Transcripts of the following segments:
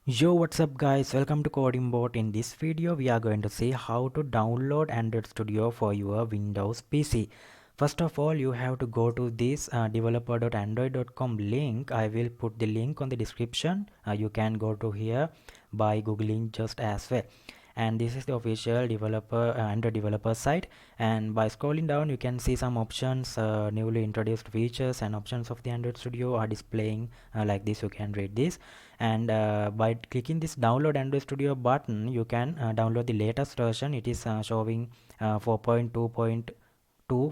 Yo, what's up guys, welcome to CodingBot. In this video we are going to see how to download Android Studio for your Windows PC. First of all, you have to go to this developer.android.com link. I will put the link on the description. You can go to here by googling just as well. And this is the official developer Android developer site, and by scrolling down you can see some options. Newly introduced features and options of the Android Studio are displaying like this. You can read this, and by clicking this download Android Studio button you can download the latest version. It is showing 4.2.2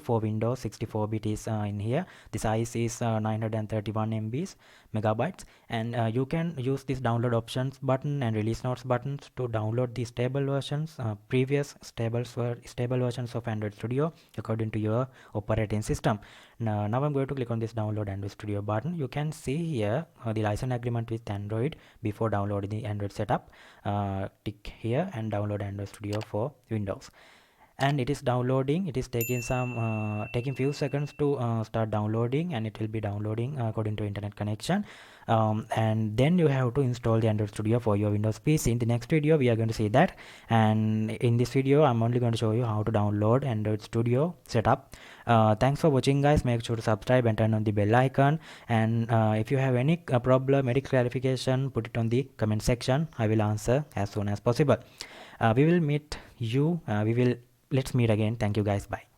for Windows. 64-bit is in here. The size is 931 MBs megabytes, and you can use this download options button and release notes buttons to download the stable versions, previous stable versions of Android Studio according to your operating system. Now I'm going to click on this download Android Studio button. You can see here the license agreement with Android before downloading the Android setup. Tick here and download Android Studio for Windows, and it is downloading. It is taking taking few seconds to start downloading, and it will be downloading according to internet connection. And then you have to install the Android Studio for your Windows PC. In the next video we are going to see that, and in this video I'm only going to show you how to download Android Studio setup. Thanks for watching guys. Make sure to subscribe and turn on the bell icon, and if you have any problem, any clarification, put it on the comment section. I will answer as soon as possible. We will meet you. Let's meet again. Thank you guys. Bye.